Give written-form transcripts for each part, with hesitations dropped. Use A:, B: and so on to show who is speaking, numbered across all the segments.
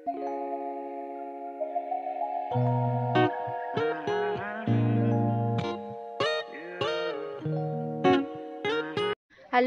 A: Hello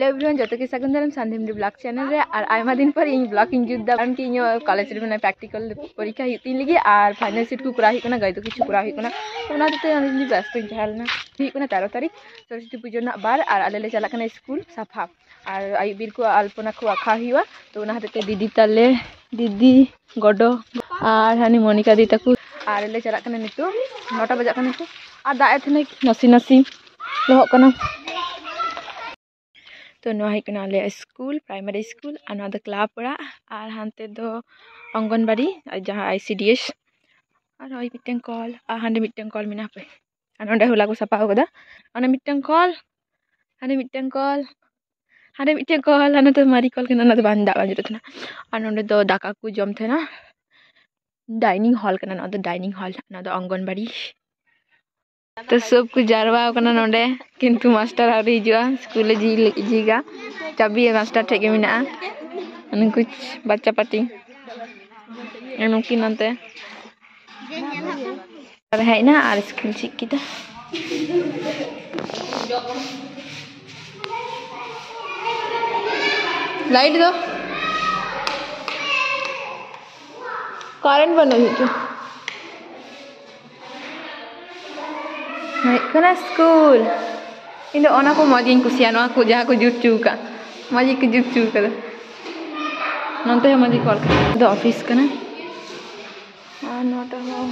A: everyone जो कि सगुन दाराम संदीप ब्लॉग चैनल रे और आयमा दिन पर इन ब्लॉग इन जुदा कारण कि इन कॉलेज रे में प्रैक्टिकल परीक्षा हितिन लगी और फाइनल सीट को करा हिकना गाय तो किछु करा हिकना तो ना तो इन व्यस्त इन जहालना हिकना 13 तारीख सरस्वती पूजा ना बार और आले ले चला कना स्कूल साफा और आयुबीर को अल्पना को आखा हुआ तो ना हते दीदी तले दीदी गडो और हानी मोनिका दी तक और ले चला कना नितो 9टा बजा कना को और दाए थने नसी नसी लहक कना तो नले स्कूल प्राइमरी स्कूल और क्लाब पड़ा और हानते दो अंगनबाड़ी जहाँ ICDS और मिट्टन कल और हांडे मिट्टन कल मेना पे और नोडे होला को सापा होदा और मिट्टन कल हांडे मिट्टन कल हांडे मिट्टन कल हाना तो मारी कल केना तो बांदा बाजरतना और नोडे दो दाका को जम थेना डाइनिंग हॉल केना ना डाइनिंग हॉल ना अंगनबाड़ी तो सब कुछ जारवा कना नोडे किंतु मास्टर आउरी हिजुआ स्कूल जीगा चाबी मास्टर ठेके मिना अन कुछ बच्चा पाटी एनुकी नंते और है ना और स्कूल चिकिता लाइट दो करंट बनो हिजु कना स्कूल इन ओना को मजिन कुसिया नवा को जहाँ को जुट चुका मजी को जुट चुका नंते मजी कॉल कर ऑफिस कना आ नोटा हो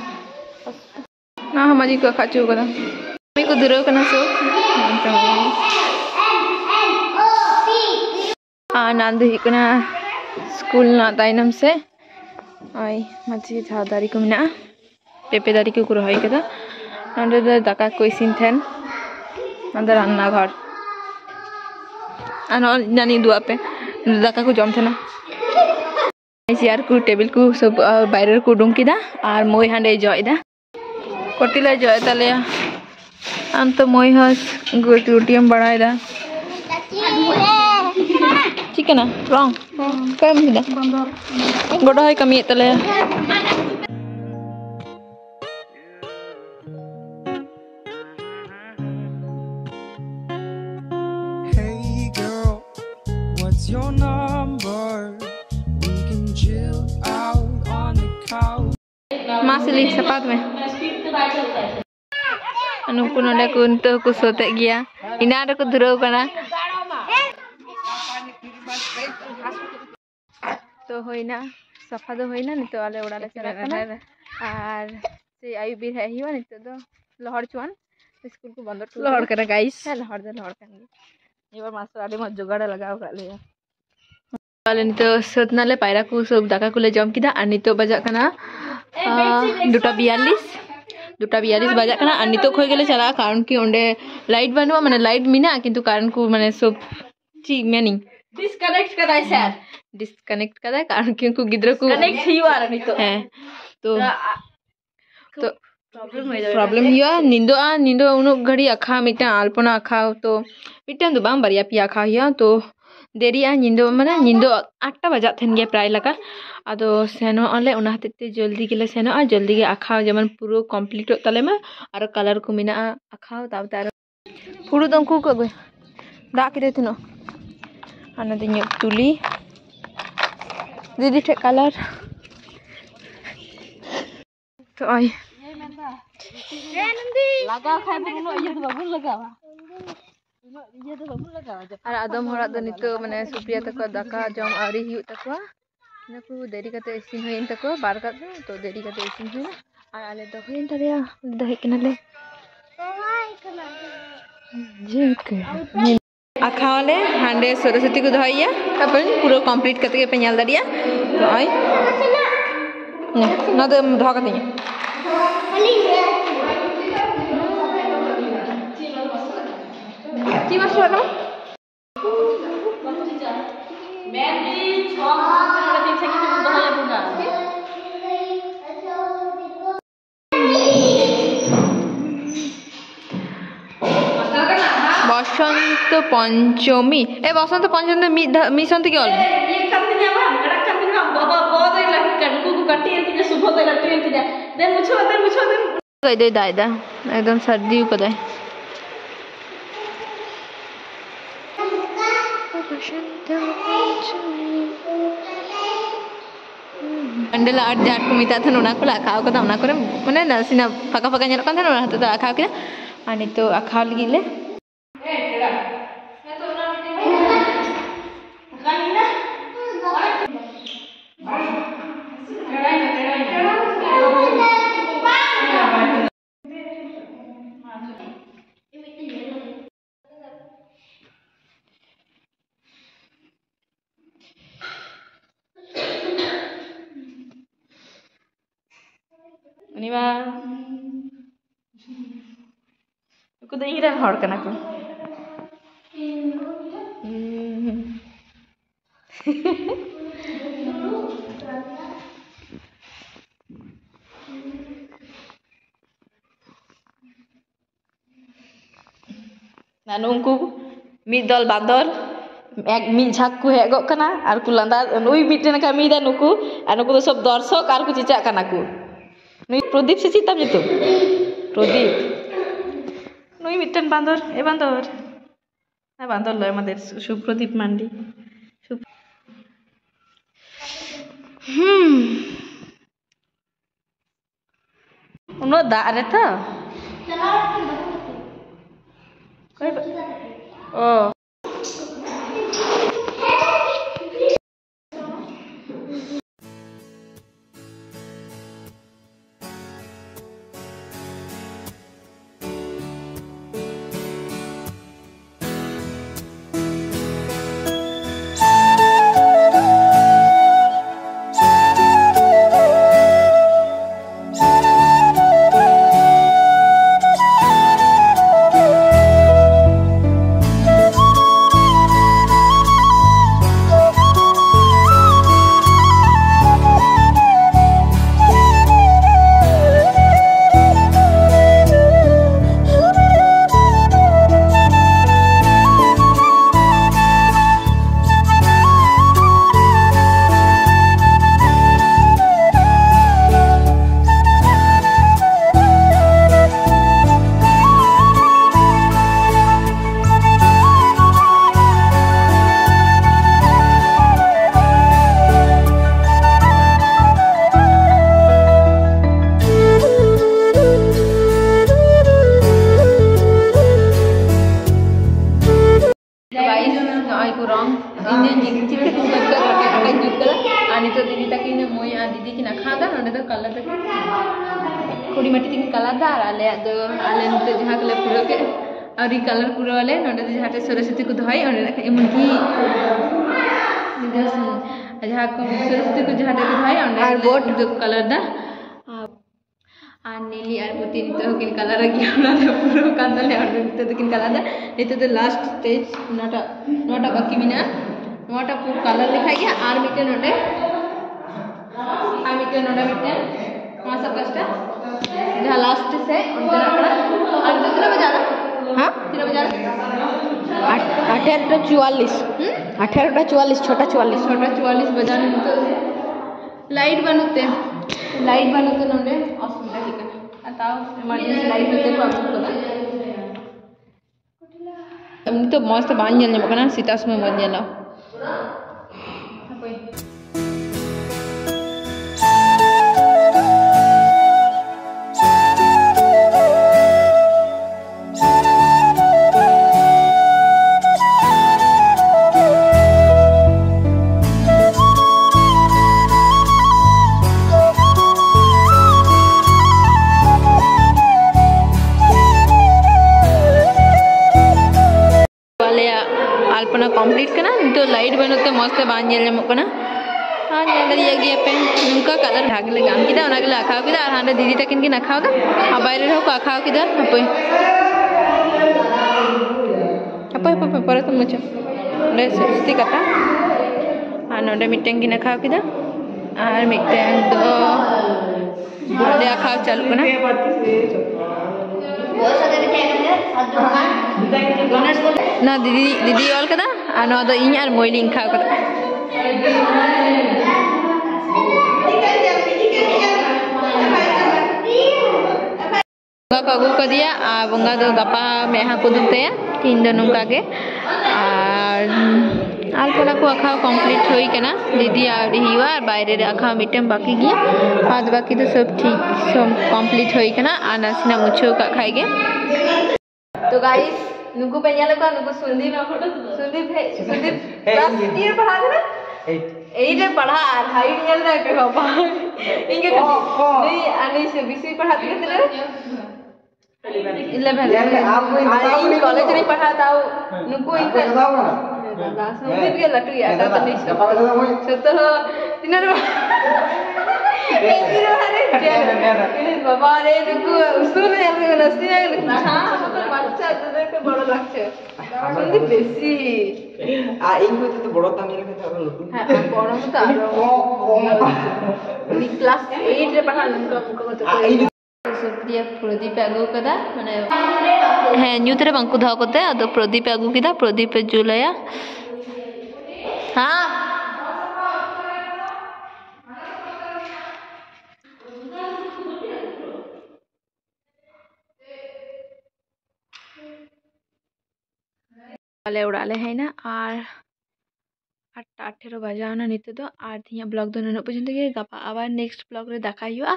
A: ना मजी को खा चुका मी को दुरो कना सो आ नांदु हिकना स्कूल ना ताइनम से आई मजी झादारी को मिना पेपे दारी को रोहई कदा नंदे दाका को इसिन थेन नंदे रान्ना घर आनो जानी दुआ पे दाका को जम थेना चेयर को टेबिल को सब बाहर को डुंकीदा और मोय हांडे जयदा कोटिला जय ताले आम तो मोय हस गुटियम बड़ायदा ठीक है ना रॉन्ग कम हिदा गोडो है कमी तले
B: your number we can chill out on the couch
A: masih sepat में अनुकु नडे कुंतो को सोते गया इना रे को दुरो कना तो होइना सफा दो होइना नितो आले ओडा ले चला कना और से आयुबीर है हिवा नितो दो लहर चुआन स्कूल को बंद लहर कना गाइस लहर दे लहर कांगे एबार मास्टर आडे मत जुगाड़ लगाव का ले वाले नितो सदनाले पायरा को सब दाका को ले जम किदा और नितो बजा कना 2:42 बजा कना और नितो खोय गेले चला कारण कि ओंडे लाइट बनवा माने लाइट मिना किंतु कारण को माने सब ची मेनिंग डिस्कनेक्ट कदाय सर डिस्कनेक्ट कदाय कारण कि उनको गिद्र को कनेक्ट हिवा नितो है तो प्रॉब्लम हिया निंदो उनो घड़ी अखा मिटा अल्पना अखा तो मिटा दो बाम बरिया पिया अखा हिया तो देरिया निंदो माने निंदो 8टा बजा थेन गया प्राय लका आदो सेनो अले उना हते जल्दी गेले सेनो आ जल्दी गे आखा जेमन पूरा कंप्लीट तले में और कलर को मिना आखा ताब तार फुडु दंकु को गय दा किदे थनो आना दिन्य तुली दीदी ठे कलर तो आई लगा खाय बुनो ये तो बाबू लगावा और आदम हरा दो नितो माने सुप्रिया तक दाका जम आरी हिउ तकवा नकु देरी कते इसिन होइन तको बार का तो देरी कते इसिन होइना और आले दो होइन तरिया दो हेकनाले जेके आखाले हांडे सरस्वती को धइया तपन पूरा कंप्लीट कते के पेняल दरिया तो आई ना तो ध कते जी मास्टर ना मैं भी 6 घंटा 3 सेकंड में दहया बुना बसंत पंचमी ए बसंत पंचमी मिशन के ऑल एक साथ में आवा कड़क का दिन बाबा बहुत ही लग कर को दे दादा एकदम सर्दी कदे मंडल आर्ट जाट को मिता था नोना को आखाव कदा ओना करे माने नासिना फाका फाका नेल कान था नोना तो आखाव के आनी तो आखाव लगिले निवा को दे हिरन हड़ कना को नानु उनको मिद दल बांदर एक मिद झाक को हेगो कना आर को लांदा ओई मिटन का मिदा नुकु आ नुकु तो सब दर्शक आर को चिचा कना को नुई प्रदीप से चिताम जितु प्रदीप नुई मिटन बांदर ए बांदर ना बांदर लय আমাদের সুপ্রদীপ মান্ডি उनो दा रे तो ओ दीदी तक मोई दीदी की खादा ना कलर तक खुड़ी मटी तक कलर आले आले जहाँ कले पूरा के और कलर पूरा वाले जहाँ सरस्वती को धोई एमन की जहाँ को सरस्वती को जहाँ धोई बोट कलर दा नीली और पोती नित कलर पूरा कांदले नित कलर दा नित लास्ट स्टेज नोटा बाकी मेना नोटा पूरा कलर दिखाई गया और मिटे नोटे मिटे नोटा मिटे सब कष्ट जहाँ लास्ट से और कितना बजा हाँ कितना बजा 18:44 छोटा 44 बजाने लाइट बनते नोटे असुविधा ठीक है ताऊ इमरजेंसी लाइट बनते तो मस्त बांध जाना सीता समय बन जाना अल्पना कंप्लीट करना तो लाइट बनते मस्त बांध हाँ पे उनका कलर भागे गाम की आखा और हाँ दीदी तक की आखा बैरे को आखा पर मुझे सरस्वती कथा और नोडे मिट्टन की आखा और मिट्टन तो आखा चालू ना दीदी ऑल कदा और इन और मोइलिंग खा कदा को अगू कर दिया और बंगा दो गपा मेहा को दुते तीन दिन नोंका के और आलपना को आखा कंप्लीट होई कना दीदी आड़ी हिवा बाहर रे आखा मिटम बाकी गया बाद बाकी तो सब ठीक सब कंप्लीट होई कना और नासिना मुछो का खाएगे। तो गाइस नुकु पे याले का नुकु सुंदीप क्लास ईयर पढ़ा था ना 8 रे पढ़ा और हाइट याल रे के बाबा इनके नहीं आने से बीसी पढ़ाते कितने रे 11 आप कॉलेज नहीं पढ़ा था नुकु इनका सुंदीप के लटू यार तो नहीं सतो तिनर बाबा रे नुकु उसूल याल रे नस्ती ना বাচ্চা তোদেরকে বড় লাগছে কিন্তু বেশি ইনকো তো বড় দাম এর কথা আরো নতুন হ্যাঁ বড় তো আরো নি ক্লাস 8 রে পড়ালেন মুখ কত সুপ্রিয়া প্রদীপ আগু কদা মানে হ্যাঁ নিউতরে বাঙ্কু ধাও করতে আদো প্রদীপ আগু কিদা প্রদীপ জুলায়া হ্যাঁ वाले उड़ाले हैं ना और 8:18 बजा ना नित दो और थिया ब्लॉग दो ननो पर्यंत गे गपा आबार नेक्स्ट ब्लॉग रे देखा हुआ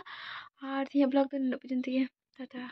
A: और थिया ब्लॉग दो ननो पर्यंत गे टाटा।